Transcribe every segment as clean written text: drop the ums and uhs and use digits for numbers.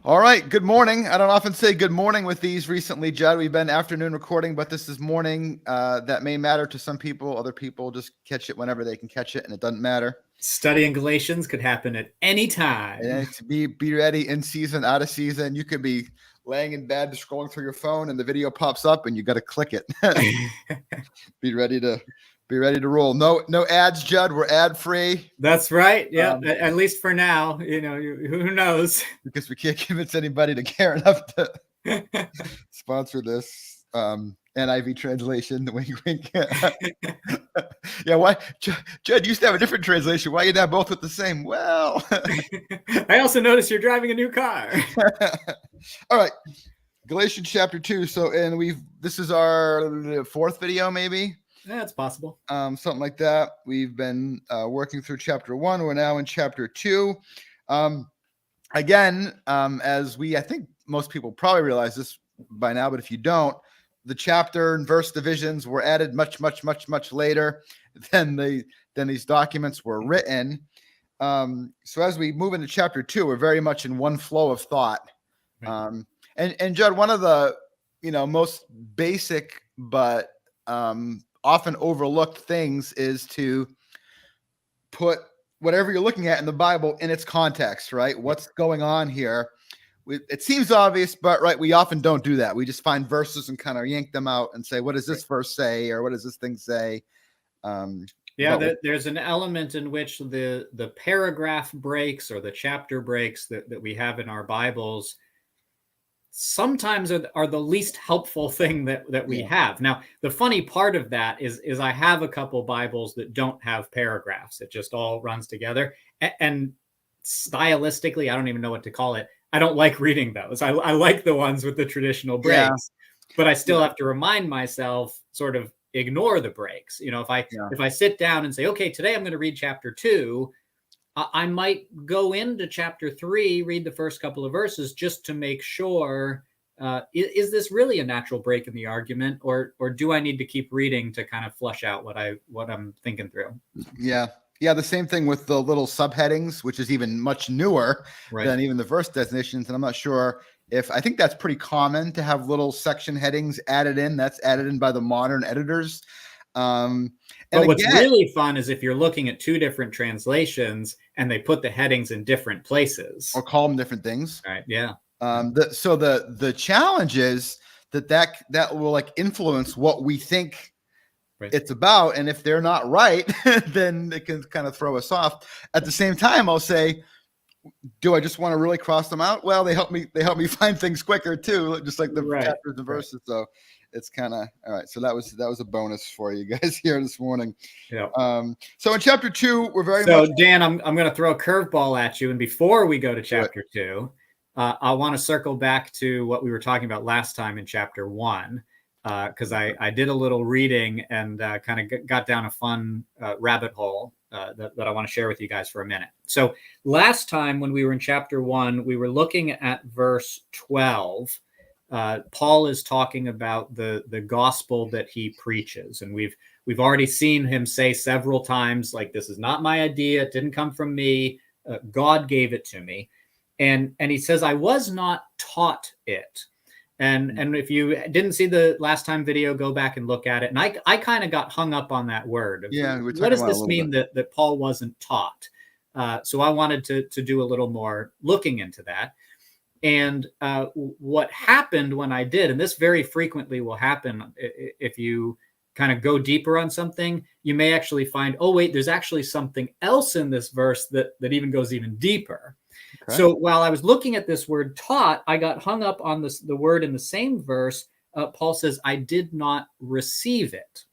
All right. Good morning. I don't often say good morning with these recently, Judd. We've been afternoon recording, but this is morning. That may matter to some people. Other people just catch it whenever they can catch it, and it doesn't matter. Studying Galatians could happen at any time. And to be ready in season, out of season. You could be laying in bed, scrolling through your phone, and the video pops up, and you got to click it. Be ready to roll. No ads, Judd. We're ad free. That's right. Yeah, at least for now. Who knows? Because we can't convince anybody to care enough to sponsor this NIV translation. The wink, wink. Yeah, why? Judd used to have a different translation. Why you not both with the same? Well, I also noticed you're driving a new car. All right, Galatians chapter 2. So, and this is our fourth video, maybe. Yeah, it's possible. Something like that. We've been working through chapter 1. We're now in chapter 2. Again, I think most people probably realize this by now, but if you don't, the chapter and verse divisions were added much later than these documents were written. So as we move into chapter 2, we're very much in one flow of thought. Right. And Judd, one of the most basic but often overlooked things is to put whatever you're looking at in the Bible in its context, right? What's going on here? It seems obvious, but right, we often don't do that. We just find verses and kind of yank them out and say, what does this verse say? Or what does this thing say? There's an element in which the paragraph breaks or the chapter breaks that we have in our Bibles sometimes are the least helpful thing that we have. Now, the funny part of that is I have a couple Bibles that don't have paragraphs. It just all runs together. And stylistically, I don't even know what to call it. I don't like reading those. I like the ones with the traditional breaks, but I still have to remind myself, sort of ignore the breaks. If I sit down and say, okay, today I'm going to read chapter 2, I might go into chapter 3, read the first couple of verses just to make sure, is this really a natural break in the argument, or do I need to keep reading to kind of flush out what I'm thinking through? Yeah, the same thing with the little subheadings, which is even much newer than even the verse definitions. And I'm not sure I think that's pretty common to have little section headings added in. That's added in by the modern editors. But what's really fun is if you're looking at two different translations and they put the headings in different places. Or call them different things. Right, yeah. So the challenge is that will influence what we think it's about, and if they're not right, then it can kind of throw us off. At the same time, I'll say, do I just want to really cross them out? Well, they help me find things quicker too, just like the chapters and verses. So it's kind of all right. So that was a bonus for you guys here this morning. Yeah. So in chapter 2, we're very much. So Dan, I'm going to throw a curveball at you, and before we go to chapter 2, I want to circle back to what we were talking about last time in chapter 1. Because I did a little reading and kind of got down a fun rabbit hole that I want to share with you guys for a minute. So last time when we were in chapter 1, we were looking at verse 12. Paul is talking about the gospel that he preaches. And we've already seen him say several times, like, this is not my idea. It didn't come from me. God gave it to me. And he says, I was not taught it. And if you didn't see the last time video, go back and look at it. And I kind of got hung up on that word. What does this mean that Paul wasn't taught? So I wanted to do a little more looking into that. And what happened when I did, and this very frequently will happen if you kind of go deeper on something, you may actually find, oh, wait, there's actually something else in this verse that even goes even deeper. Okay. So while I was looking at this word taught, I got hung up on the word in the same verse. Paul says, I did not receive it.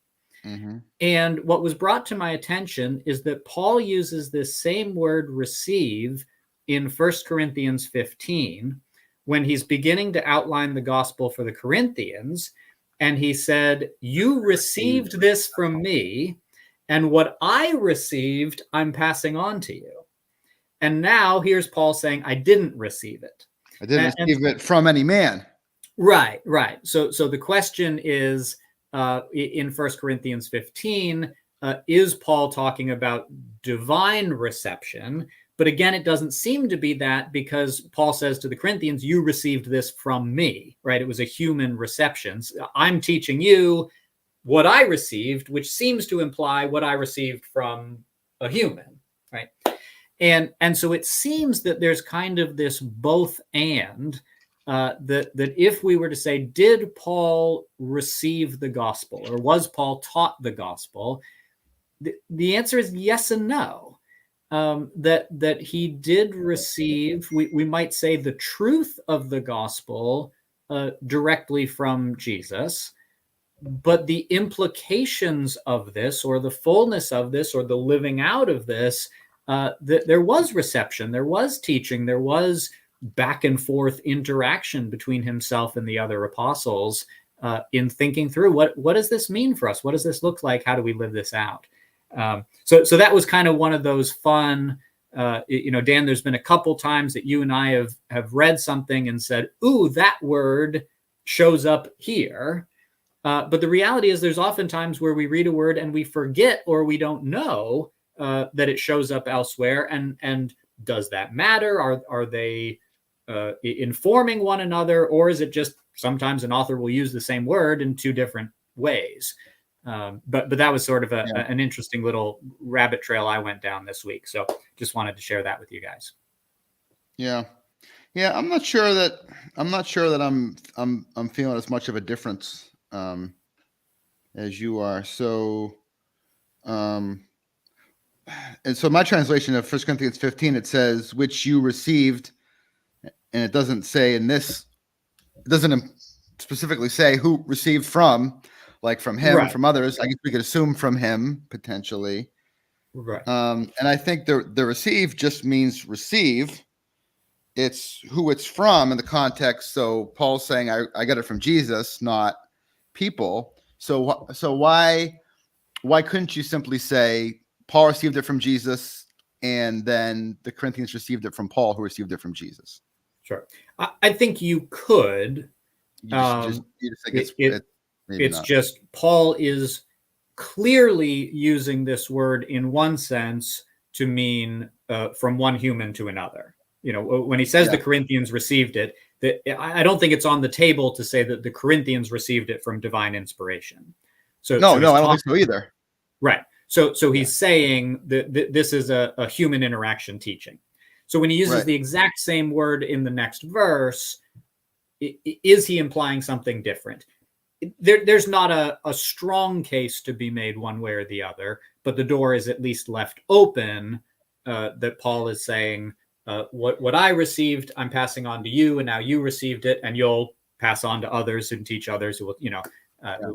Mm-hmm. And what was brought to my attention is that Paul uses this same word receive in 1 Corinthians 15 when he's beginning to outline the gospel for the Corinthians. And he said, you received this from me, and what I received, I'm passing on to you. And now here's Paul saying, I didn't receive it. I didn't receive it from any man. Right. So the question is, in 1 Corinthians 15, is Paul talking about divine reception? But again, it doesn't seem to be that, because Paul says to the Corinthians, you received this from me, right? It was a human reception. I'm teaching you what I received, which seems to imply what I received from a human, right? And so it seems that there's kind of this both and, that if we were to say, did Paul receive the gospel, or was Paul taught the gospel? The answer is yes and no. That he did receive, we might say, the truth of the gospel directly from Jesus, but the implications of this, or the fullness of this, or the living out of this, that there was reception, there was teaching, there was back and forth interaction between himself and the other apostles in thinking through what does this mean for us? What does this look like? How do we live this out? So that was kind of one of those fun, Dan, there's been a couple times that you and I have read something and said, ooh, that word shows up here. But the reality is there's often times where we read a word and we forget, or we don't know that it shows up elsewhere. And does that matter? Are they informing one another, or is it just sometimes an author will use the same word in two different ways? But that was sort of an interesting little rabbit trail I went down this week. So just wanted to share that with you guys. Yeah. I'm not sure that I'm feeling as much of a difference as you are. So, and so my translation of 1 Corinthians 15, it says, which you received, and it doesn't say it doesn't specifically say who received from, like from him, right, from others. I guess we could assume from him potentially. Right. And I think the receive just means receive. It's who it's from in the context. So Paul's saying, I got it from Jesus, not people. So why couldn't you simply say Paul received it from Jesus, and then the Corinthians received it from Paul, who received it from Jesus? Sure. I think you could. It's just Paul is clearly using this word in one sense to mean from one human to another. When he says the Corinthians received it, I don't think it's on the table to say that the Corinthians received it from divine inspiration. So I don't think so either. Right. So he's saying that this is a human interaction teaching. So when he uses the exact same word in the next verse, is he implying something different? There's not a strong case to be made one way or the other, but the door is at least left open that Paul is saying, what I received, I'm passing on to you, and now you received it, and you'll pass on to others and teach others who will,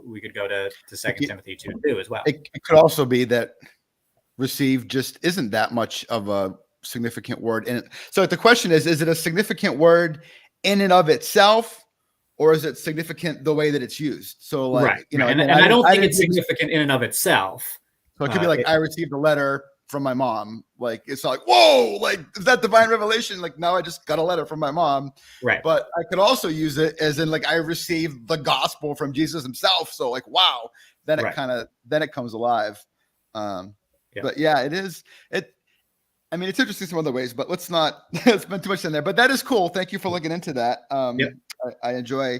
we could go to 2 Timothy 2 as well. It could also be that receive just isn't that much of a significant word in it. So the question is it a significant word in and of itself, or is it significant the way that it's used? So like, and I don't think it's significant in and of itself. So it could be like, I received a letter from my mom. Like, it's not like, whoa, like, is that divine revelation? Like, no, I just got a letter from my mom. Right. But I could also use it as in like, I received the gospel from Jesus himself. So like, wow, then it comes alive. But yeah, it's interesting some other ways, but let's not spend too much in there, but that is cool. Thank you for looking into that. I enjoy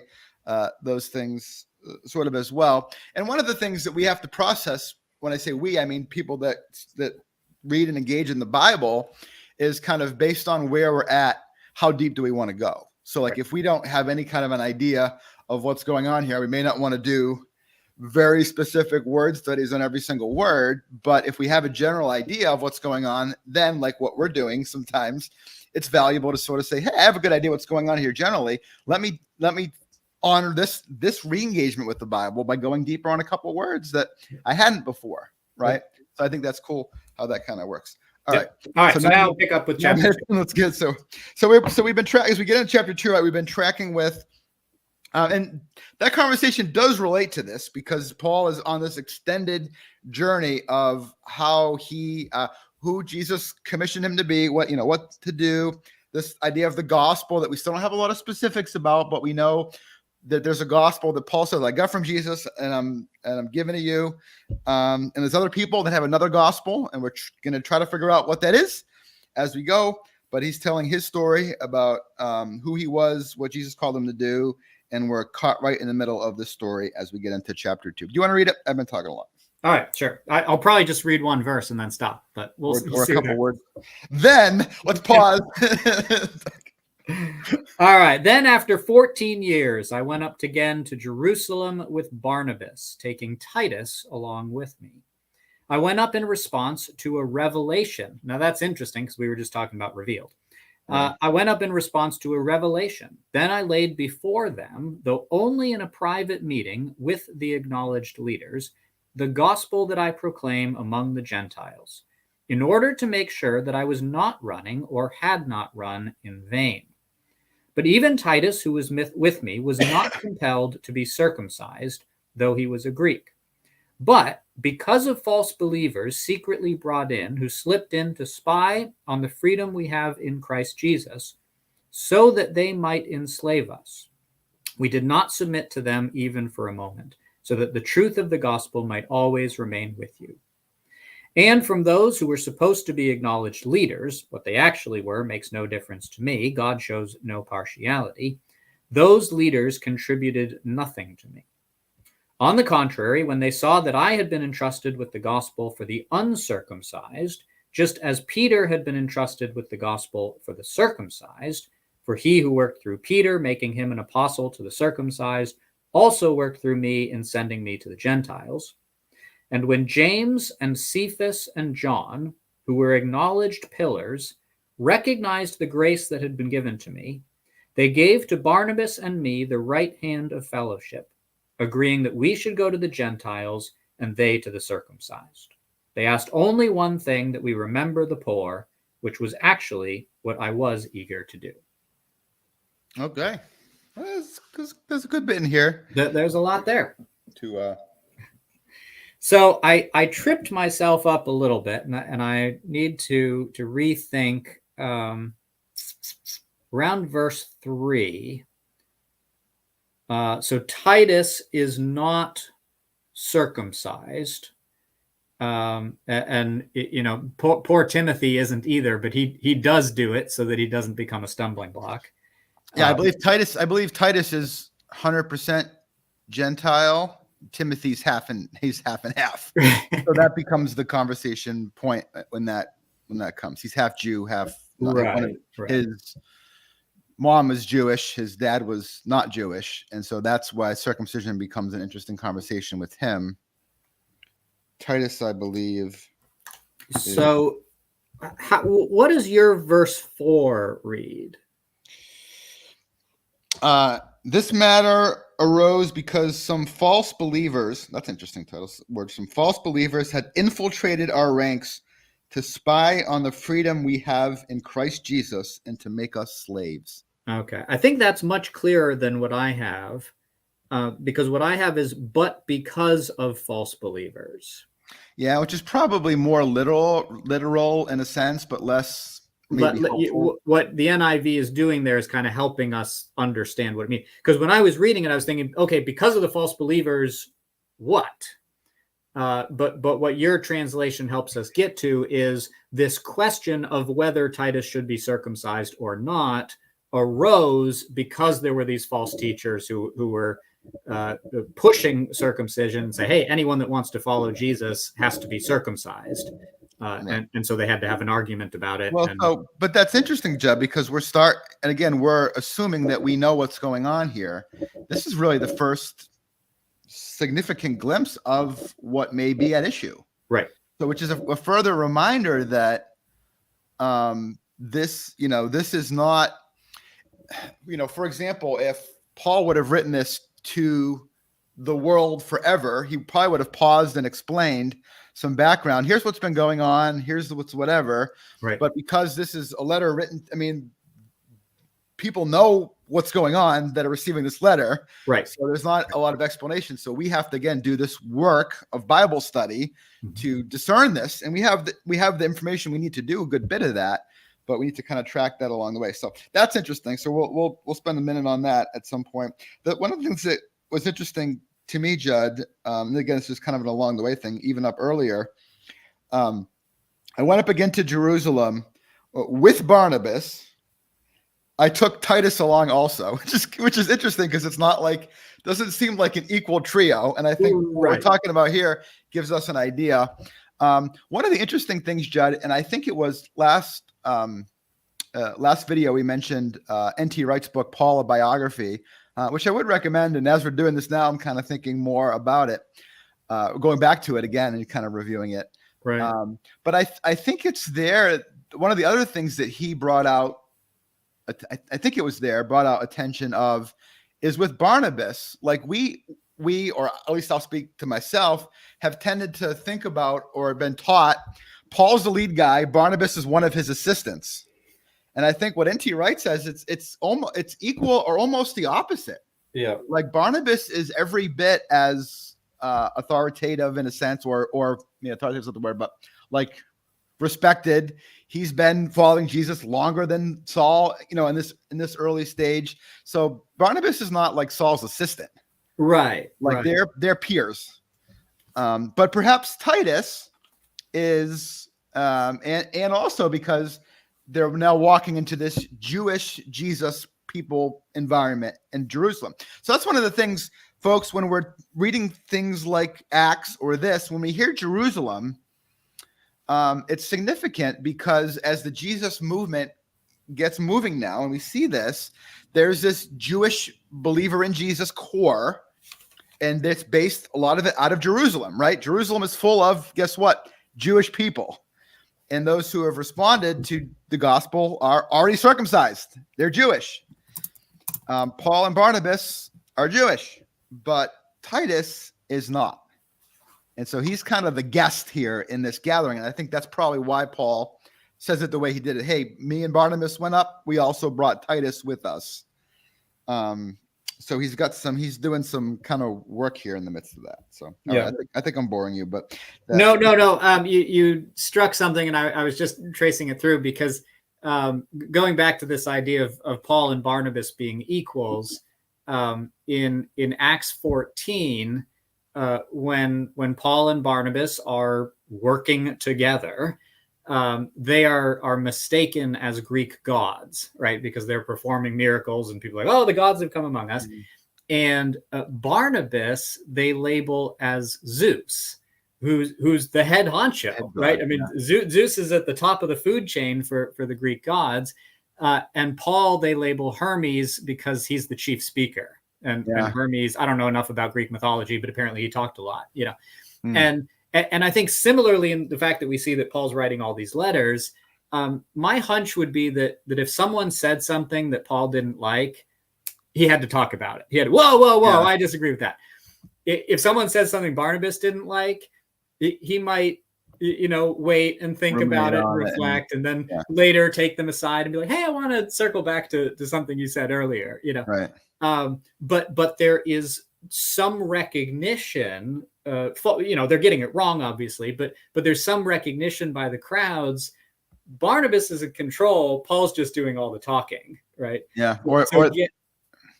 those things sort of as well. And one of the things that we have to process, when I say we, I mean people that read and engage in the Bible, is kind of based on where we're at, how deep do we want to go? So like, if we don't have any kind of an idea of what's going on here, we may not want to do very specific word studies on every single word. But if we have a general idea of what's going on, then like what we're doing, sometimes it's valuable to sort of say, hey, I have a good idea what's going on here generally. Let me honor this re-engagement with the Bible by going deeper on a couple words that I hadn't before. Right. So I think that's cool how that kind of works. All right. So now we'll pick up with chapter 2. That's good. So we've been tracking, as we get into chapter 2, right, we've been tracking with, and that conversation does relate to this because Paul is on this extended journey of how who Jesus commissioned him to be, what to do, this idea of the gospel that we still don't have a lot of specifics about, but we know that there's a gospel that Paul said, I got from Jesus and I'm giving to you. And there's other people that have another gospel, and we're going to try to figure out what that is as we go, but he's telling his story about who he was, what Jesus called him to do, and we're caught right in the middle of the story as we get into chapter 2. Do you want to read it? I've been talking a lot. All right, sure. I'll probably just read one verse and then stop, but we'll or a see couple words. Then let's pause. All right. Then after 14 years, I went up again to Jerusalem with Barnabas, taking Titus along with me. I went up in response to a revelation. Now that's interesting because we were just talking about revealed. I went up in response to a revelation. Then I laid before them, though only in a private meeting with the acknowledged leaders, the gospel that I proclaim among the Gentiles, in order to make sure that I was not running or had not run in vain. But even Titus, who was with me, was not compelled to be circumcised, though he was a Greek. But because of false believers secretly brought in, who slipped in to spy on the freedom we have in Christ Jesus, so that they might enslave us, we did not submit to them even for a moment, so that the truth of the gospel might always remain with you. And from those who were supposed to be acknowledged leaders, what they actually were makes no difference to me. God shows no partiality. Those leaders contributed nothing to me. On the contrary, when they saw that I had been entrusted with the gospel for the uncircumcised, just as Peter had been entrusted with the gospel for the circumcised, for he who worked through Peter, making him an apostle to the circumcised, also worked through me in sending me to the Gentiles. And when James and Cephas and John, who were acknowledged pillars, recognized the grace that had been given to me, they gave to Barnabas and me the right hand of fellowship, agreeing that we should go to the Gentiles and they to the circumcised. They asked only one thing, that we remember the poor, which was actually what I was eager to do. Okay. There's a good bit in here. There's a lot there. To So I tripped myself up a little bit, and I need to rethink around verse 3. So Titus is not circumcised, and poor Timothy isn't either, but he does do it so that he doesn't become a stumbling block. Yeah, I believe Titus is 100% Gentile. Timothy's he's half and half. So that becomes the conversation point when that comes. He's half Jew, half not. Right. His mom is Jewish, his dad was not Jewish, and so that's why circumcision becomes an interesting conversation with him. Titus, I believe. So, what does your verse 4 read? This matter arose because some false believers, that's interesting title word, some false believers had infiltrated our ranks to spy on the freedom we have in Christ Jesus and to make us slaves. Okay. I think that's much clearer than what I have, because what I have is, but because of false believers. Yeah, which is probably more literal in a sense, but less. But what the NIV is doing there is kind of helping us understand what it means. Because when I was reading it, I was thinking, okay, because of the false believers, what? But what your translation helps us get to is this question of whether Titus should be circumcised or not arose because there were these false teachers who were pushing circumcision and say, hey, anyone that wants to follow Jesus has to be circumcised. And so they had to have an argument about it. Well, but that's interesting, Jeb, because and again, we're assuming that we know what's going on here. This is really the first significant glimpse of what may be at issue. Right. So, which is a further reminder that this is not, for example, if Paul would have written this to the world forever, he probably would have paused and explained some background. Here's what's been going on. Here's what's whatever. Right. But because this is a letter written, people know what's going on that are receiving this letter. Right. So there's not a lot of explanation. So we have to, again, do this work of Bible study to discern this. And we have the information we need to do a good bit of that, but we need to kind of track that along the way. So that's interesting. So we'll spend a minute on that at some point. One of the things that was interesting to me, Judd, and again, this is kind of an along the way thing, even up earlier. I went up again to Jerusalem with Barnabas, I took Titus along also, which is interesting because it's not like, doesn't seem like an equal trio. And I think what we're talking about here gives us an idea. One of the interesting things, Judd, and I think it was last video we mentioned N.T. Wright's book, Paul, a Biography, which I would recommend. And as we're doing this now, I'm kind of thinking more about it, going back to it again and kind of reviewing it. Right. But I think it's there. One of the other things that he brought out, I think it was there, brought out attention of, is with Barnabas. Like we, or at least I'll speak to myself, have tended to think about or been taught Paul's the lead guy, Barnabas is one of his assistants. And I think what N.T. Wright says, it's equal or almost the opposite. Yeah. Like Barnabas is every bit as authoritative in a sense, or authoritative is not the word, but like respected. He's been following Jesus longer than Saul, in this early stage. So Barnabas is not like Saul's assistant, right? Like they're peers. But perhaps Titus is, and also because they're now walking into this Jewish Jesus people environment in Jerusalem. So that's one of the things, folks, when we're reading things like Acts or this, when we hear Jerusalem, it's significant because as the Jesus movement gets moving now, and we see this, there's this Jewish believer in Jesus core, and it's based a lot of it out of Jerusalem, right? Jerusalem is full of, guess what? Jewish people. And those who have responded to the gospel are already circumcised. They're Jewish. Paul and Barnabas are Jewish, but Titus is not. And so he's kind of the guest here in this gathering. And I think that's probably why Paul says it the way he did it. Hey, me and Barnabas went up. We also brought Titus with us. So he's doing some kind of work here in the midst of that. So yeah, I think I'm boring you, but no. You struck something, and I was just tracing it through because going back to this idea of Paul and Barnabas being equals, in Acts 14, when Paul and Barnabas are working together, they are mistaken as Greek gods, right? Because they're performing miracles and people are like, oh, the gods have come among us. Mm-hmm. And Barnabas, they label as Zeus, who's the head honcho, right? I mean, Zeus is at the top of the food chain for the Greek gods. And Paul, they label Hermes because he's the chief speaker. And Hermes, I don't know enough about Greek mythology, but apparently he talked a lot, And I think similarly in the fact that we see that Paul's writing all these letters, my hunch would be that if someone said something that Paul didn't like, he had to talk about it. He had, whoa, yeah. I disagree with that. If someone says something Barnabas didn't like, he might, wait and think about it and reflect, and then later take them aside and be like, hey, I want to circle back to something you said earlier, Right. But there is some recognition, they're getting it wrong, obviously, but there's some recognition by the crowds. Barnabas is in control. Paul's just doing all the talking, right? Yeah.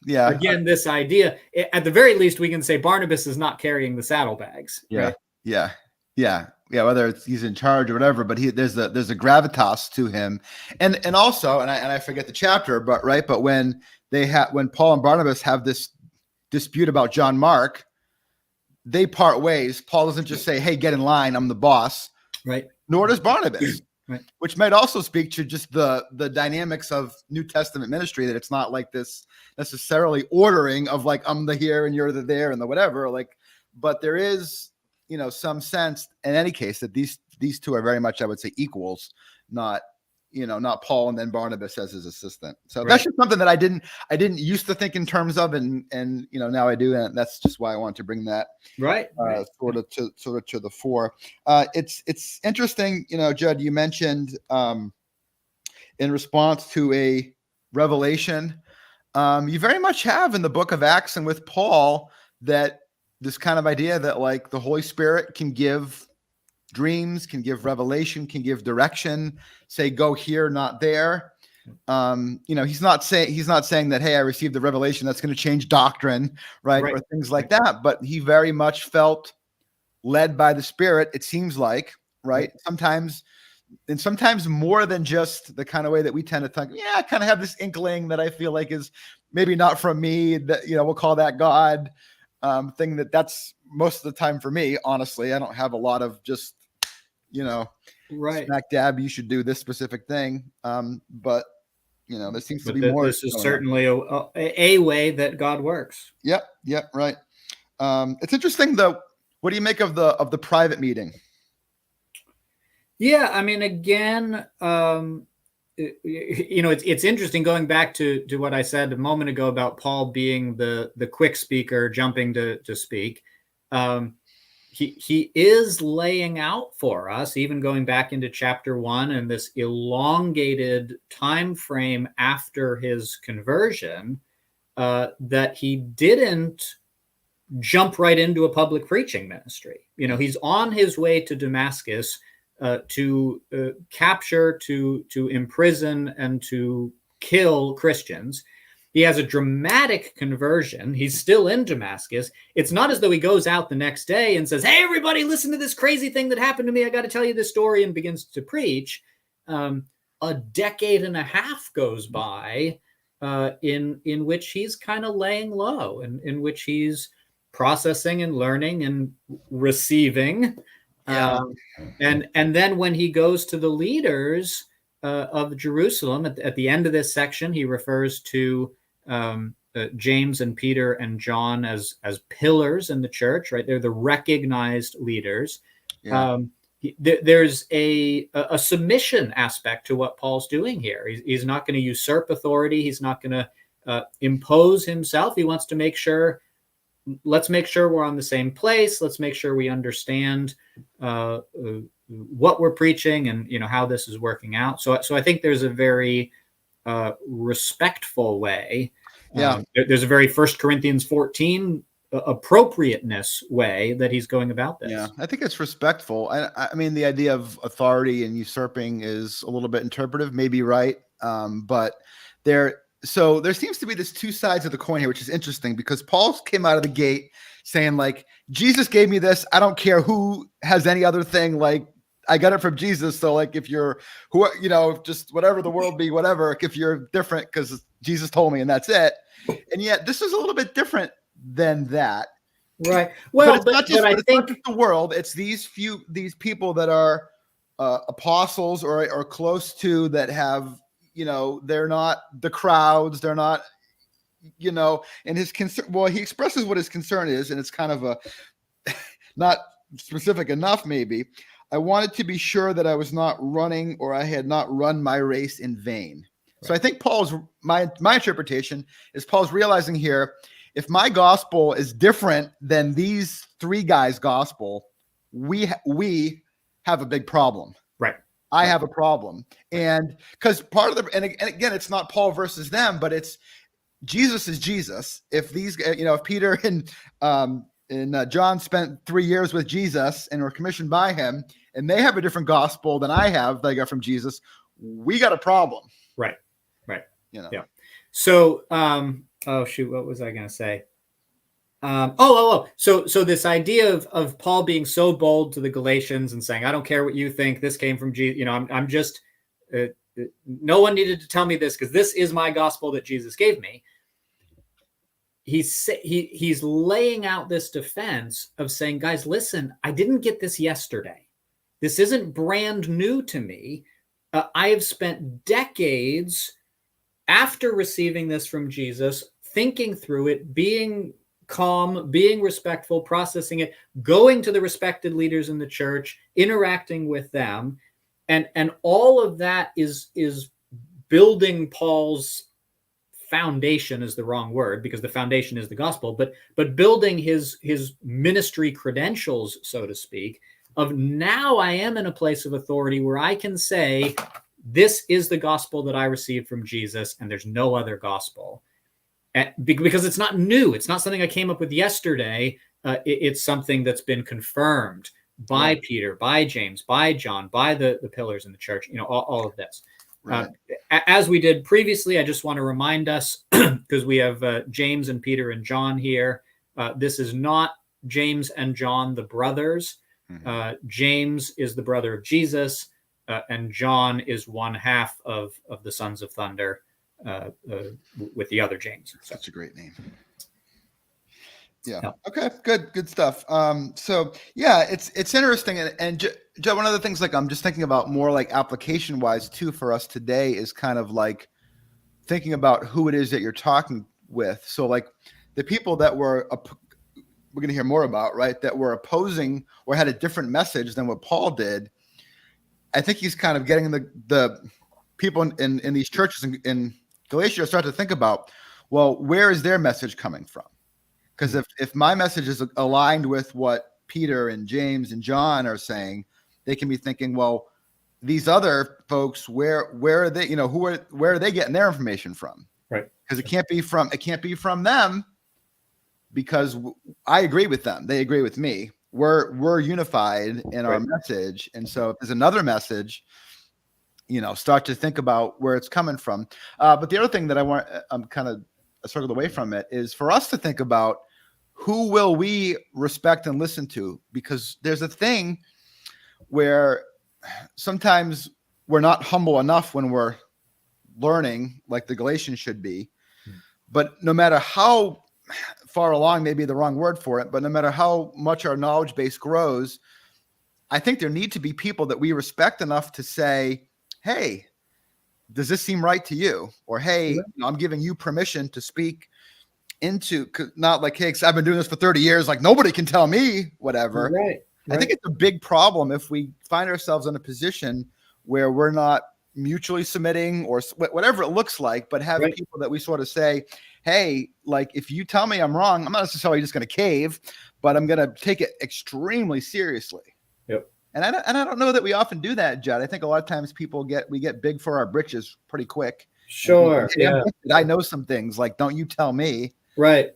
Again, this idea, at the very least, we can say Barnabas is not carrying the saddlebags. Yeah. Right? Yeah. Whether he's in charge or whatever, but there's a gravitas to him, and also, and I forget the chapter, but when Paul and Barnabas have this dispute about John Mark, they part ways. Paul doesn't just say, hey, get in line, I'm the boss. Right. Nor does Barnabas. Right. Which might also speak to just the dynamics of New Testament ministry, that it's not like this necessarily ordering of like, I'm the here and you're the there and the whatever, but there is, some sense in any case that these two are very much, I would say, equals, not Paul and then Barnabas as his assistant. So that's just something that I didn't used to think in terms of, and now I do, and that's just why I wanted to bring that sort of to the fore. It's interesting, Judd, you mentioned in response to a revelation, you very much have in the book of Acts and with Paul that this kind of idea that like the Holy Spirit can give dreams, can give revelation, can give direction, say go here, not there. He's not saying that, hey, I received the revelation that's going to change doctrine, right? Or things like that. But he very much felt led by the Spirit, it seems like, right? Sometimes and sometimes more than just the kind of way that we tend to think, yeah, I kind of have this inkling that I feel like is maybe not from me, that, we'll call that God thing. That's most of the time for me, honestly. I don't have a lot of just, right. smack dab, you should do this specific thing. But there seems to be more. This is certainly a way that God works. Yep. Right. It's interesting though. What do you make of the private meeting? Yeah, I mean, again, it's interesting going back to what I said a moment ago about Paul being the quick speaker, jumping to speak. He is laying out for us, even going back into chapter 1 and this elongated time frame after his conversion, that he didn't jump right into a public preaching ministry. He's on his way to Damascus to capture, to imprison, and to kill Christians. He has a dramatic conversion. He's still in Damascus. It's not as though he goes out the next day and says, "Hey, everybody, listen to this crazy thing that happened to me. I got to tell you this story," and begins to preach. A decade and a half goes by in which he's kind of laying low, and in which he's processing and learning and receiving. Yeah. And then when he goes to the leaders of Jerusalem, at the end of this section, he refers to James and Peter and John as pillars in the church, right? They're the recognized leaders. Yeah. There's a submission aspect to what Paul's doing here. He's not going to usurp authority. He's not going to impose himself. He wants to make sure, let's make sure we're on the same place. Let's make sure we understand what we're preaching and how this is working out. So I think there's a very respectful way. Yeah. There's a very 1 Corinthians 14 appropriateness way that he's going about this. Yeah, I think it's respectful. I mean, the idea of authority and usurping is a little bit interpretive, maybe right. But there seems to be this two sides of the coin here, which is interesting because Paul came out of the gate saying, like, Jesus gave me this. I don't care who has any other thing. Like, I got it from Jesus. So, like, if you're just whatever the world be, whatever, if you're different because Jesus told me and that's it. And yet this is a little bit different than that. Right. Well, but it's not just the world. It's these people that are apostles or close to, that have, they're not the crowds. They're not, and his concern. Well, he expresses what his concern is, and it's kind of a not specific enough, maybe. I wanted to be sure that I was not running, or I had not run my race in vain. Right. So I think my interpretation is Paul's realizing here, if my gospel is different than these three guys' gospel, we have a big problem. Right. I have a problem. And because part of and again, it's not Paul versus them, but it's Jesus is Jesus. If these, if Peter and John spent 3 years with Jesus and were commissioned by him, and they have a different gospel than I have that I got from Jesus, we got a problem. Right. Yeah. So, oh shoot, what was I going to say? So this idea of Paul being so bold to the Galatians and saying, "I don't care what you think. This came from Jesus. I'm just no one needed to tell me this because this is my gospel that Jesus gave me." He's laying out this defense of saying, "Guys, listen, I didn't get this yesterday. This isn't brand new to me. I have spent decades after receiving this from Jesus, thinking through it, being calm, being respectful, processing it, going to the respected leaders in the church, interacting with them, and all of that is building Paul's foundation is the wrong word because the foundation is the gospel, but building his ministry credentials, so to speak, of now I am in a place of authority where I can say, this is the gospel that I received from Jesus, and there's no other gospel." Because it's not new. It's not something I came up with yesterday. It's something that's been confirmed by Peter, by James, by John, by the pillars in the church, all of this. Right. As we did previously, I just want to remind us, because we have James and Peter and John here, this is not James and John, the brothers. Mm-hmm. James is the brother of Jesus. and John is one half of the Sons of Thunder with the other James. So. Such a great name. Yeah. Okay. Good stuff. So yeah, it's interesting. And Joe, one of the things like I'm just thinking about more like application wise too for us today is kind of like thinking about who it is that you're talking with. So like the people that we're going to hear more about, right? That were opposing or had a different message than what Paul did. I think he's kind of getting the people in these churches in Galatia start to think about, well, where is their message coming from? Because if my message is aligned with what Peter and James and John are saying, they can be thinking, well, these other folks, where are they? Where are they getting their information from? Right. Because it can't be from them. Because I agree with them, they agree with me. We're unified in our message, and so if there's another message, start to think about where it's coming from. But the other thing that I'm kind of circled away from it is for us to think about. Who will we respect and listen to? Because there's a thing where sometimes we're not humble enough when we're learning, like the Galatians should be. But no matter how far along, maybe the wrong word for it, but no matter how much our knowledge base grows, I think there need to be people that we respect enough to say, hey, does this seem right to you? Or, hey, I'm giving you permission to speak into, not like, hey, I've been doing this for 30 years, like nobody can tell me whatever. Right. I think it's a big problem if we find ourselves in a position where we're not mutually submitting or whatever it looks like, but have people that we sort of say, hey, like if you tell me I'm wrong, I'm not necessarily just going to cave, but I'm going to take it extremely seriously. Yep. And I don't know that we often do that, Judd. I think a lot of times we get big for our britches pretty quick. Sure. Yeah. I know some things, like, don't you tell me. Right.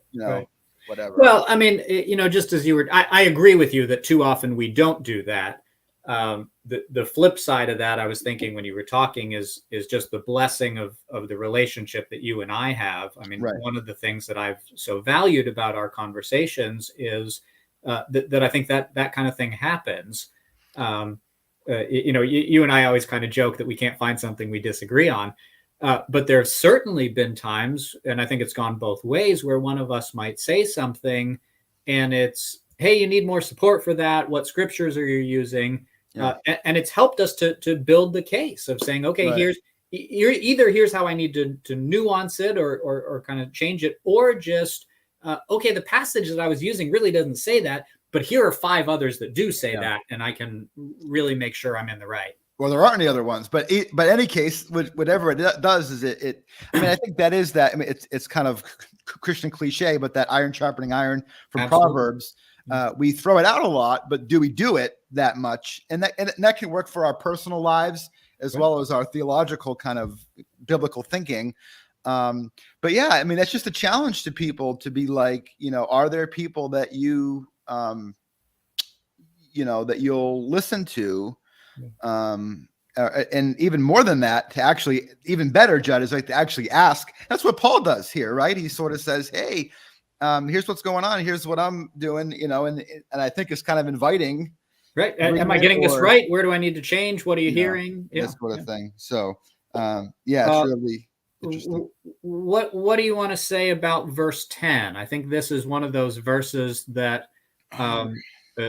Whatever. Well, I mean, just as you were, I agree with you that too often we don't do that. The flip side of that, I was thinking when you were talking is just the blessing of the relationship that you and I have. I mean, one of the things that I've so valued about our conversations is that I think that kind of thing happens. You and I always kind of joke that we can't find something we disagree on. But there have certainly been times, and I think it's gone both ways, where one of us might say something and it's, hey, you need more support for that. What scriptures are you using? Yeah. And it's helped us to build the case of saying, okay, here's how I need to nuance it or kind of change it, or just, okay, the passage that I was using really doesn't say that, but here are 5 others that do say that, and I can really make sure I'm in the right. Well, there aren't any other ones, but any case, whatever it does is it. I mean, I think that is that. I mean, it's kind of Christian cliche, but that iron sharpening iron from Absolutely. Proverbs, we throw it out a lot, but do we do it that much? And that can work for our personal lives as well as our theological kind of biblical thinking. But yeah, I mean, that's just a challenge to people to be like, are there people that you, that you'll listen to? And even more than that, to actually, even better, Judd, is like to actually ask. That's what Paul does here, right? He sort of says, hey, here's what's going on. Here's what I'm doing, and I think it's kind of inviting. Right. Am I getting this right? Where do I need to change? What are you hearing? This sort of thing. So, it's really interesting. What do you want to say about verse 10? I think this is one of those verses that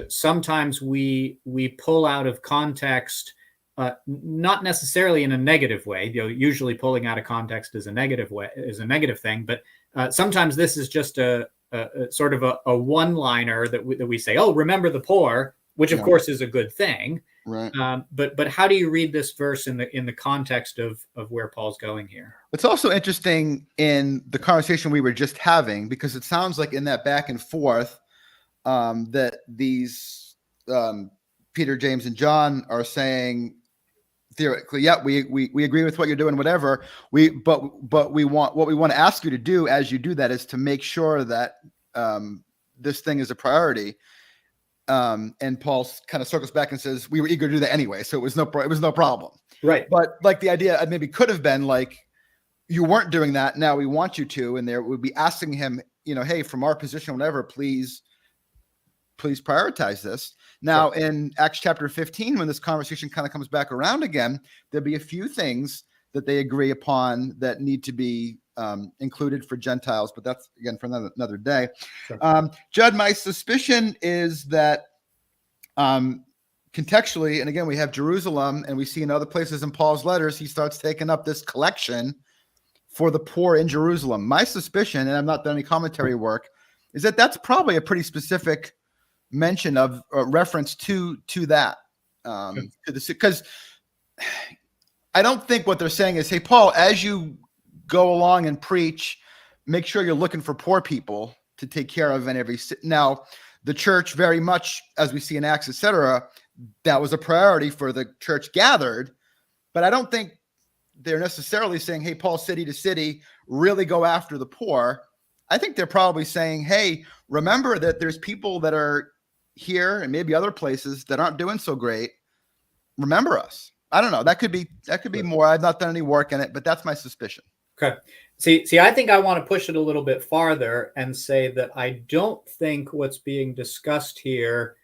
sometimes we pull out of context, not necessarily in a negative way. Usually pulling out of context is a negative thing, but sometimes this is just a sort of a one-liner that we say, oh, remember the poor, which of course is a good thing. Right. But how do you read this verse in the context of where Paul's going here? It's also interesting in the conversation we were just having, because it sounds like in that back and forth, that these Peter, James, and John are saying theoretically, we agree with what you're doing, whatever. But we want to ask you to do as you do that is to make sure that this thing is a priority. And Paul kind of circles back and says, we were eager to do that anyway, so it was no problem. Right. But like the idea maybe could have been like, you weren't doing that, now we want you to, and there would be asking him, hey, from our position, whatever, please please prioritize this. Now, in Acts chapter 15, when this conversation kind of comes back around again, there'll be a few things that they agree upon that need to be included for Gentiles, but that's again for another day. Sure. Judd, my suspicion is that contextually, and again, we have Jerusalem, and we see in other places in Paul's letters, he starts taking up this collection for the poor in Jerusalem. My suspicion, and I've not done any commentary work, is that that's probably a pretty specific mention of reference to that. Because I don't think what they're saying is, hey, Paul, as you go along and preach, make sure you're looking for poor people to take care of in every city. Now, the church very much, as we see in Acts, etc., that was a priority for the church gathered. But I don't think they're necessarily saying, hey, Paul, city to city, really go after the poor. I think they're probably saying, hey, remember that there's people that are here and maybe other places that aren't doing so great. Remember us. I don't know. That could be more. I've not done any work in it, but that's my suspicion. Okay. See, I think I want to push it a little bit farther and say that I don't think what's being discussed here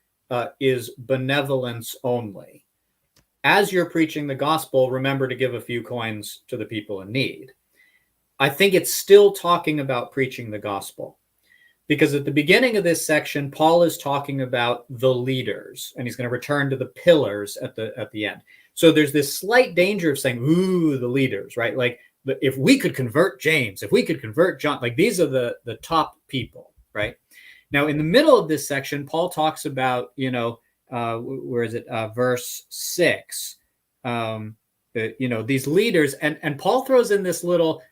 is benevolence only. As you're preaching the gospel, remember to give a few coins to the people in need. I think it's still talking about preaching the gospel, because at the beginning of this section, Paul is talking about the leaders, and he's going to return to the pillars at the end. So there's this slight danger of saying, ooh, the leaders, right? Like, if we could convert James, if we could convert John, like these are the top people, right? Now, in the middle of this section, Paul talks about, where is it? Verse 6, these leaders, and Paul throws in this little,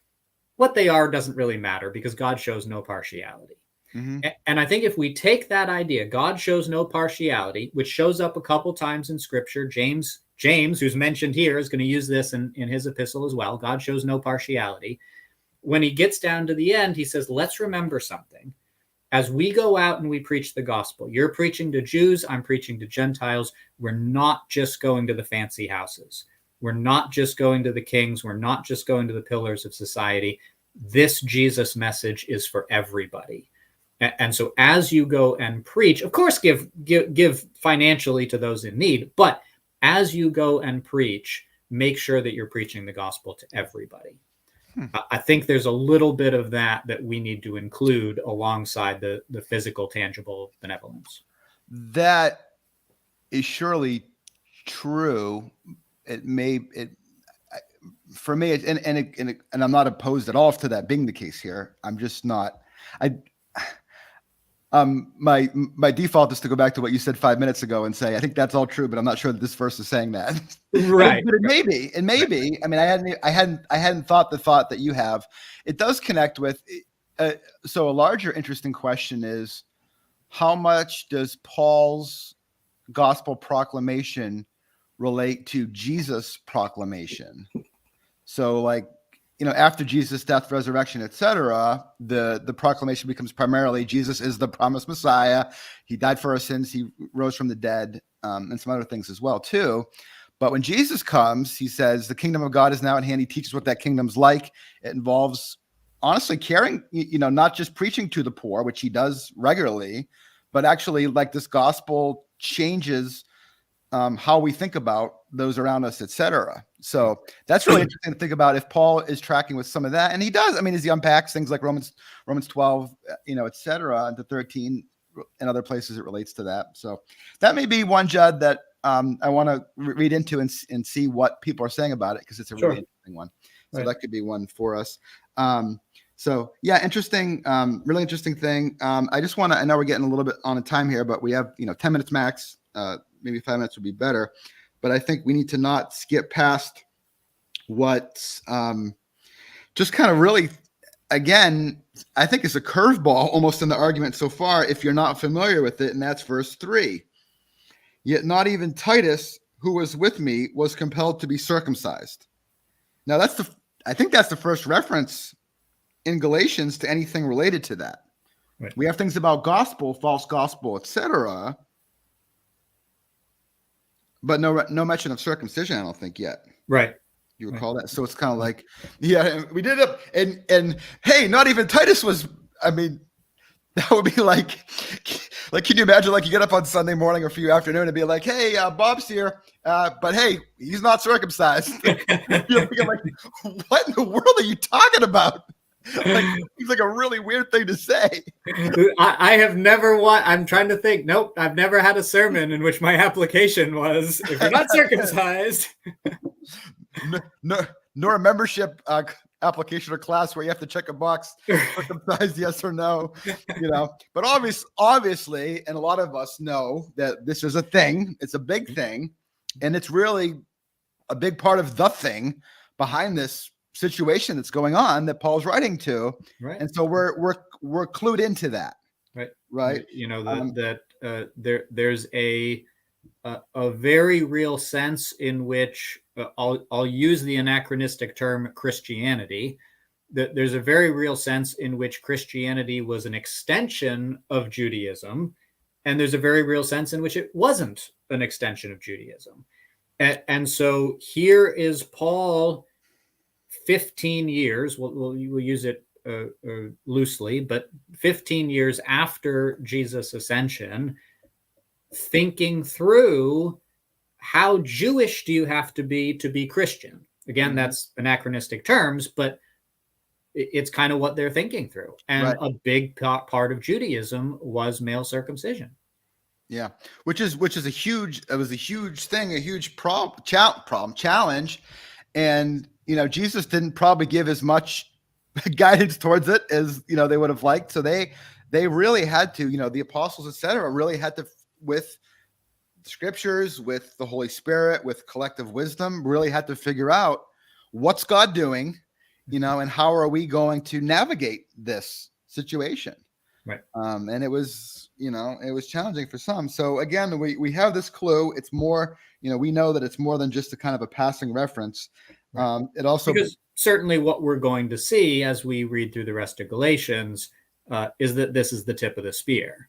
what they are doesn't really matter because God shows no partiality. Mm-hmm. And I think if we take that idea, God shows no partiality, which shows up a couple times in scripture, James, who's mentioned here, is going to use this in his epistle as well. God shows no partiality. When he gets down to the end, he says, let's remember something. As we go out and we preach the gospel, you're preaching to Jews, I'm preaching to Gentiles. We're not just going to the fancy houses. We're not just going to the kings. We're not just going to the pillars of society. This Jesus message is for everybody. And so as you go and preach, of course, give financially to those in need, but as you go and preach, make sure that you're preaching the gospel to everybody. I think there's a little bit of that we need to include alongside the physical, tangible benevolence. That is surely true. For me, and I'm not opposed at all to that being the case here. I'm just not. My default is to go back to what you said 5 minutes ago and say, I think that's all true, but I'm not sure that this verse is saying that. Right. But it may be. I mean, I hadn't thought the thought that you have. It does connect with. So a larger interesting question is, how much does Paul's gospel proclamation relate to Jesus' proclamation? So, like, after Jesus' death, resurrection, etc., the proclamation becomes primarily Jesus is the promised Messiah. He died for our sins. He rose from the dead, and some other things as well, too. But when Jesus comes, he says, the kingdom of God is now at hand. He teaches what that kingdom's like. It involves, honestly, caring, not just preaching to the poor, which he does regularly, but actually, like, this gospel changes how we think about those around us, etc. So that's really interesting to think about if Paul is tracking with some of that, and he does. I mean, as he unpacks things like Romans 12, etc., and to 13, and other places it relates to that. So that may be one, Judd, that I want to read into and see what people are saying about it, because it's a really interesting one. So that could be one for us. So yeah, interesting, really interesting thing. I just want to. I know we're getting a little bit on a time here, but we have 10 minutes max. Maybe 5 minutes would be better, but I think we need to not skip past what's just kind of really, again, I think is a curveball almost in the argument so far, if you're not familiar with it, and that's verse 3. Yet not even Titus, who was with me, was compelled to be circumcised. Now I think that's the first reference in Galatians to anything related to that. Right. We have things about gospel, false gospel, etc., but no mention of circumcision, I don't think, yet. Right. You recall that? So it's kind of like, yeah, we did it. And hey, not even Titus was, I mean, That would be like, can you imagine, like, you get up on Sunday morning or for you afternoon and be like, hey, Bob's here, but hey, he's not circumcised. You're thinking, like, what in the world are you talking about? Like, it's like a really weird thing to say. I have never I'm trying to think. Nope, I've never had a sermon in which my application was, if you're not circumcised. Nor a membership application or class where you have to check a box, circumcised, yes or no, But obviously, and a lot of us know that this is a thing. It's a big thing, and it's really a big part of the thing behind this situation that's going on that Paul's writing to. Right. And so we're clued into that. Right. There's a very real sense in which I'll use the anachronistic term Christianity. There's a very real sense in which Christianity was an extension of Judaism, and there's a very real sense in which it wasn't an extension of Judaism. And so here is Paul, 15 years, we'll use it loosely, but 15 years after Jesus' ascension, thinking through how Jewish do you have to be Christian? Again, that's anachronistic terms, but it's kind of what they're thinking through. And a big part of Judaism was male circumcision. Yeah, which is a huge thing, a huge challenge. And, Jesus didn't probably give as much guidance towards it as, they would have liked. So they really had to, the apostles, etc., really had to, with scriptures, with the Holy Spirit, with collective wisdom, really had to figure out what's God doing, and how are we going to navigate this situation. Right. And it was, it was challenging for some. So again, we have this clue. It's more, we know that it's more than just a kind of a passing reference. It also, because certainly what we're going to see as we read through the rest of Galatians is that this is the tip of the spear.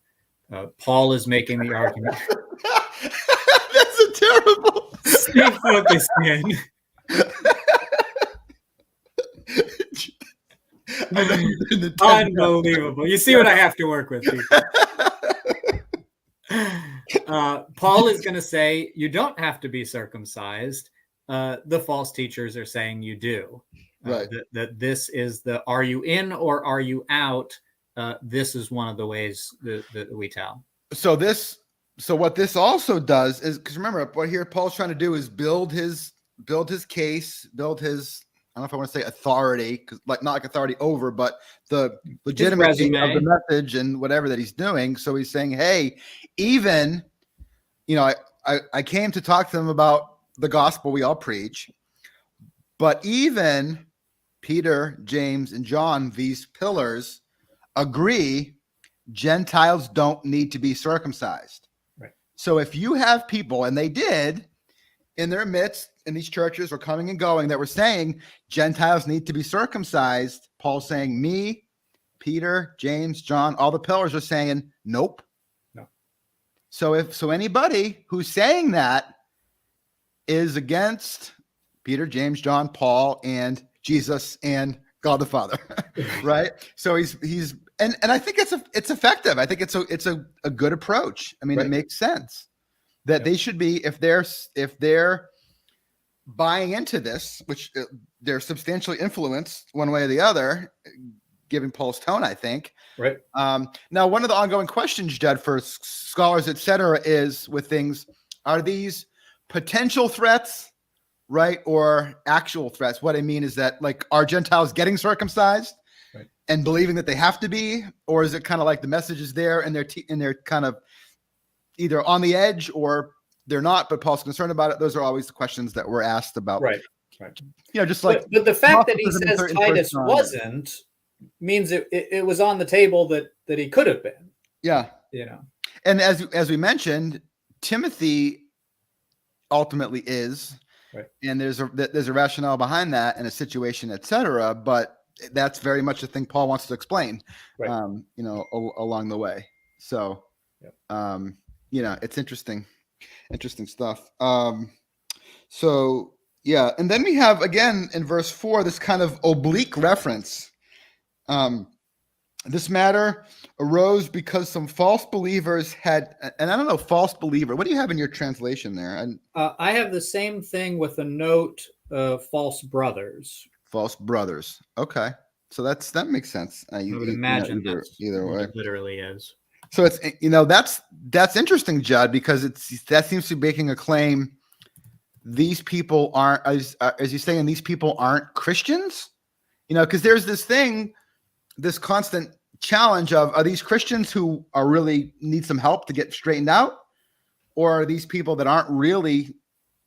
Paul is making the argument. That's a terrible. Stay focused, man. Unbelievable. You see what I have to work with, people. Paul is going to say you don't have to be circumcised. The false teachers are saying you do. Right. That this is the, are you in or are you out? This is one of the ways that we tell. So what this also does is, because remember what here Paul's trying to do is build his case, build his, I don't know if I want to say authority, because not like authority over, but the legitimacy of the message and whatever that he's doing. So he's saying, hey, even, I came to talk to them about the gospel we all preach, but even Peter, James, and John, these pillars, agree Gentiles don't need to be circumcised. Right. So if you have people, and they did in their midst, in these churches were coming and going, that were saying Gentiles need to be circumcised, Paul's saying, me, Peter, James, John, all the pillars are saying, nope. No. So anybody who's saying that is against Peter, James, John, Paul, and Jesus, and God the Father, right? So he's and I think it's effective. I think it's a good approach. I mean, It makes sense that they should be, if they're buying into this, which they're substantially influenced one way or the other, given Paul's tone, I think. Right. Now, one of the ongoing questions, Judd, for scholars, et cetera, is with things, are these potential threats, right, or actual threats? What I mean is that, like, are Gentiles getting circumcised and believing that they have to be, or is it kind of like the message is there and they're kind of either on the edge or they're not, but Paul's concerned about it? Those are always the questions that we're asked about. Right. Just like, but the fact that he says Titus wasn't means it was on the table that he could have been. Yeah. And as we mentioned, Timothy ultimately is, and there's a rationale behind that and a situation, etc. But that's very much the thing Paul wants to explain, along the way. So, it's interesting stuff. And then we have, again, in verse 4, this kind of oblique reference This matter arose because some false believers had, and I don't know, false believer. What do you have in your translation there? And I have the same thing with a note of false brothers. false brothers. Okay, so that makes sense. I would imagine that's either what way. it literally is. So it's that's interesting, Judd, because that seems to be making a claim. These people aren't, as you saying, these people aren't Christians. Because there's this constant challenge of, are these Christians who are really need some help to get straightened out, or are these people that aren't really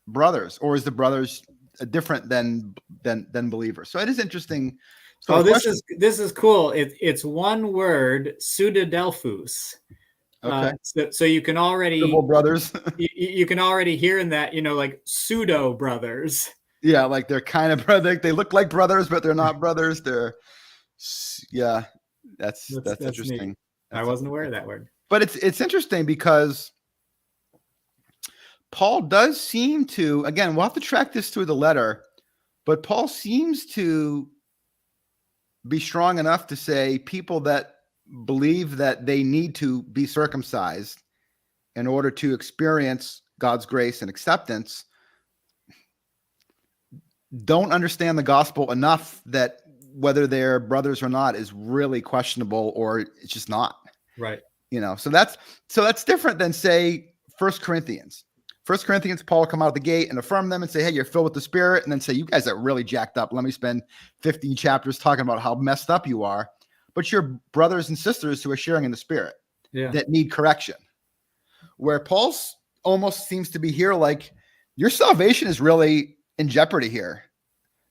brothers, or is the brothers different than believers? So it is interesting. So this is cool. It's one word, pseudodelphus. Okay. So you can already brothers. you can already hear in that, like pseudo brothers. Yeah, like they're kind of brother. They look like brothers, but they're not brothers. Yeah, that's interesting. I wasn't aware of that word. But it's interesting because Paul does seem to, again, we'll have to track this through the letter, but Paul seems to be strong enough to say people that believe that they need to be circumcised in order to experience God's grace and acceptance don't understand the gospel enough that whether they're brothers or not is really questionable, or it's just not. Right. So that's different than, say, 1 Corinthians. 1 Corinthians, Paul will come out of the gate and affirm them and say, hey, you're filled with the Spirit, and then say, you guys are really jacked up. Let me spend 15 chapters talking about how messed up you are. But you're brothers and sisters who are sharing in the Spirit that need correction. Where Paul's almost seems to be here like, your salvation is really in jeopardy here.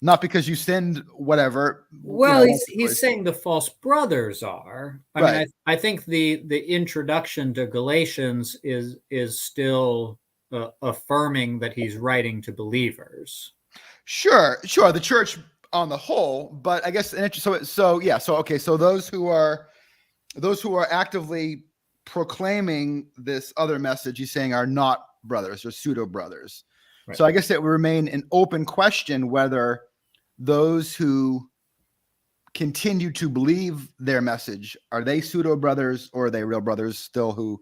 Not because you sinned, whatever. Well, he's saying the false brothers are. I mean, I think the introduction to Galatians is still affirming that he's writing to believers. Sure. The church on the whole, but I guess so those who are actively proclaiming this other message, he's saying, are not brothers or pseudo brothers. Right. So I guess it would remain an open question whether those who continue to believe their message, are they pseudo brothers or are they real brothers still who,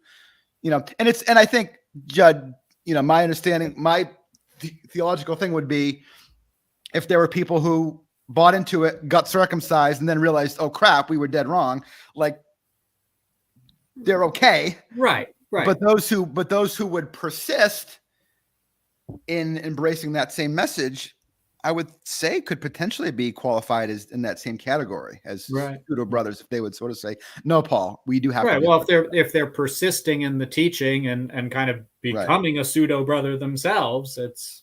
and I think, Judd, my understanding, my theological thing would be, if there were people who bought into it, got circumcised, and then realized, oh crap, we were dead wrong, like, they're okay. Right. But those who would persist in embracing that same message, I would say could potentially be qualified as in that same category as pseudo brothers, if they would sort of say, no, Paul, we do have to. Well, if they're persisting in the teaching and kind of becoming a pseudo brother themselves, it's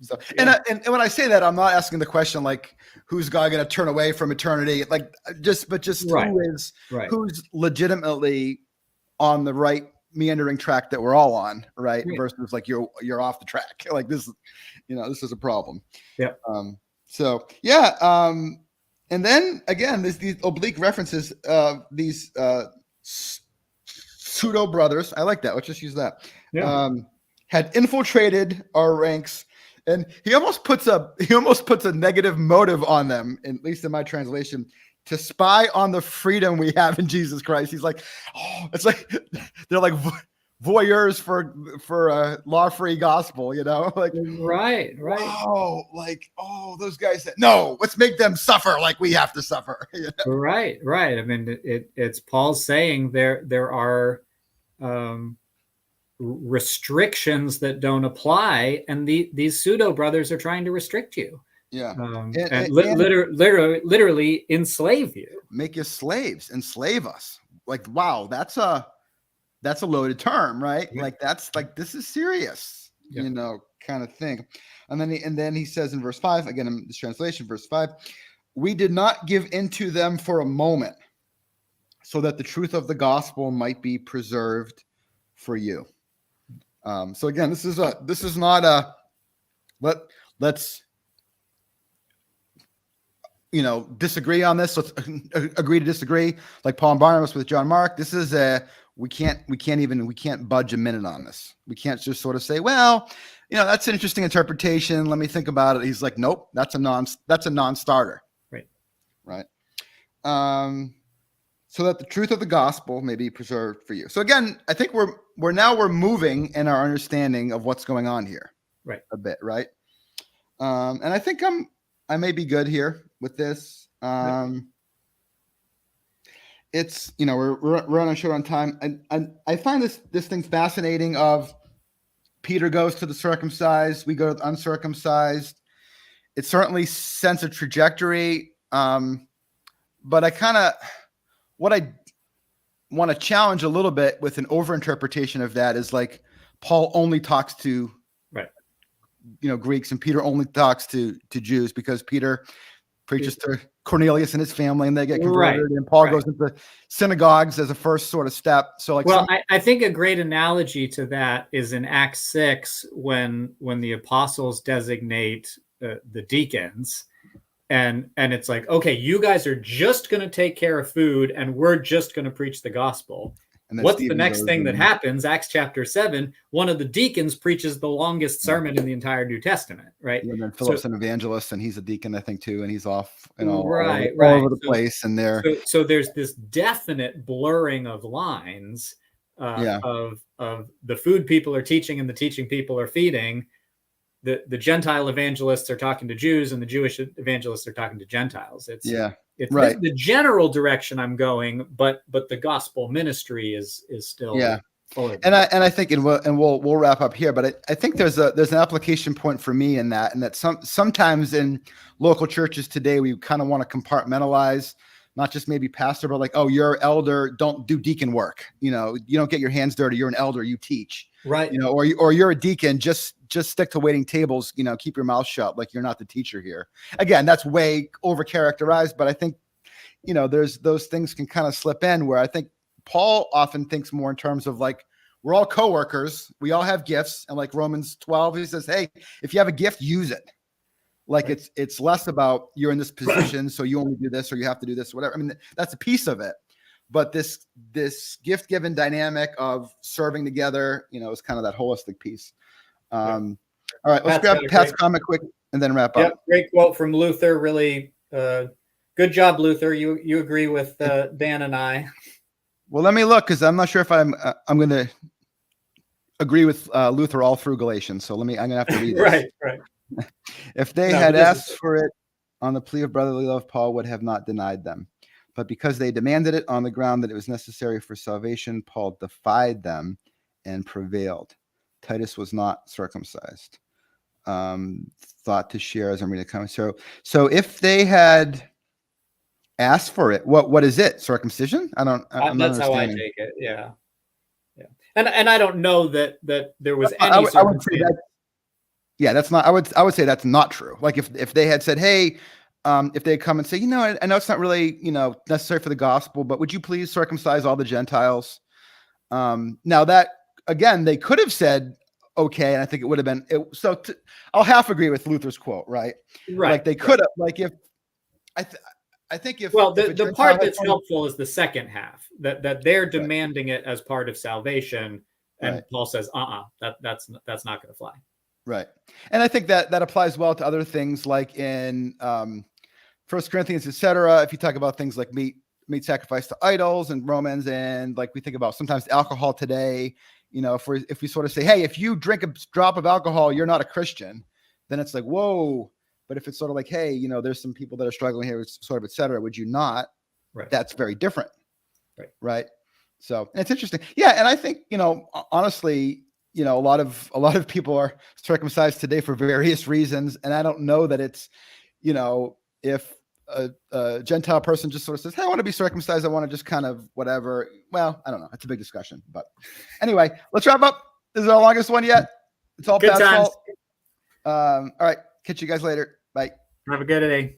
So, and when I say that, I'm not asking the question like, who's God going to turn away from eternity? Like, just who's legitimately on the right meandering track that we're all on, right? Versus like you're off the track. Like this, this is a problem. Yeah. And then again, these oblique references, these pseudo brothers. I like that. Let's just use that. Yeah. Had infiltrated our ranks. And he almost puts a negative motive on them, at least in my translation, to spy on the freedom we have in Jesus Christ. He's like, oh, it's like they're like voyeurs for a law-free gospel, like right. Oh, like, oh, those guys said, no, let's make them suffer like we have to suffer. Right. I mean, it's Paul saying there are restrictions that don't apply, and these pseudo brothers are trying to restrict you. Yeah, and literally enslave you, make you slaves, enslave us. Like, wow, that's a loaded term, right? Yeah. Like that's like, this is serious, kind of thing. And then he says in verse 5, again in this translation, verse 5, we did not give into them for a moment, so that the truth of the gospel might be preserved for you. So again, this is not a let's disagree on this. Let's agree to disagree, like Paul and Barnabas with John Mark. This is we can't budge a minute on this. We can't just sort of say, well, that's an interesting interpretation. Let me think about it. He's like, nope, that's a non-starter. Right. So so that the truth of the gospel may be preserved for you. So again, I think we're moving in our understanding of what's going on here, right? A bit, right? And I think I may be good here with this. It's, we're running short on time, and I find this thing fascinating. Of Peter goes to the circumcised, we go to the uncircumcised. It certainly sends a trajectory, but what I want to challenge a little bit with an overinterpretation of that is like Paul only talks to Greeks, and Peter only talks to Jews, because Peter preaches to Cornelius and his family, and they get converted, and Paul goes into synagogues as a first sort of step. So I think a great analogy to that is in Acts 6, when the apostles designate the deacons, and it's like, okay, you guys are just going to take care of food, and we're just going to preach the gospel. What's the next thing that happens? Acts chapter 7, one of the deacons preaches the longest sermon in the entire New Testament, right? And then Philip's an evangelist, and he's a deacon, I think, too, and he's off all over the place. And so there's this definite blurring of lines of the food people are teaching and the teaching people are feeding. The Gentile evangelists are talking to Jews, and the Jewish evangelists are talking to Gentiles. It's the general direction I'm going, but the gospel ministry is still And I think we'll wrap up here, but I think there's an application point for me in that sometimes in local churches today we kind of want to compartmentalize, not just maybe pastor, but like, oh, you're elder, don't do deacon work. You don't get your hands dirty. You're an elder, you teach. Right. Or you're a deacon, just stick to waiting tables, keep your mouth shut, like you're not the teacher here. Again, that's way overcharacterized, but I think, there's those things can kind of slip in, where I think Paul often thinks more in terms of like, we're all coworkers, we all have gifts. And like Romans 12, he says, hey, if you have a gift, use it. Like it's less about you're in this position, so you only do this, or you have to do this, or whatever. I mean, that's a piece of it. But this gift-given dynamic of serving together, is kind of that holistic piece. All right, let's grab Pat's comment quick and then wrap up. Great quote from Luther. Really good job, Luther. You agree with Dan and I. Well, let me look, because I'm not sure if I'm going to agree with Luther all through Galatians. So I'm going to have to read this. Right. If they had asked for it on the plea of brotherly love, Paul would have not denied them. But because they demanded it on the ground that it was necessary for salvation, Paul defied them and prevailed. Titus was not circumcised. Thought to share as I'm reading the comments. So if they had asked for it, what is it? Circumcision? That's how I take it. Yeah. And I don't know that there was any circumcision. That's not. I would say that's not true. Like if they had said, hey, if they come and say, I know it's not really, necessary for the gospel, but would you please circumcise all the Gentiles? Now that, again, they could have said, okay. And I think it would have been, I'll half agree with Luther's quote, right? Right. Like they could have, like if, I think if, the part that's helpful is the second half, that they're demanding it as part of salvation. And Paul says, that's not going to fly. Right. And I think that applies well to other things, like in 1 Corinthians, etc. If you talk about things like meat sacrificed to idols, and Romans, and like we think about sometimes alcohol today, if we sort of say, hey, if you drink a drop of alcohol, you're not a Christian, then it's like, whoa. But if it's sort of like, hey, there's some people that are struggling here, sort of, etc., would you not? Right. That's very different. Right. So, and it's interesting. Yeah. And I think, honestly, a lot of people are circumcised today for various reasons. And I don't know that it's, if a Gentile person just sort of says, hey, I want to be circumcised, I want to just kind of whatever. Well, I don't know. It's a big discussion. But anyway, let's wrap up. This is our longest one yet. It's all Pat's fault. All right. Catch you guys later. Bye. Have a good day.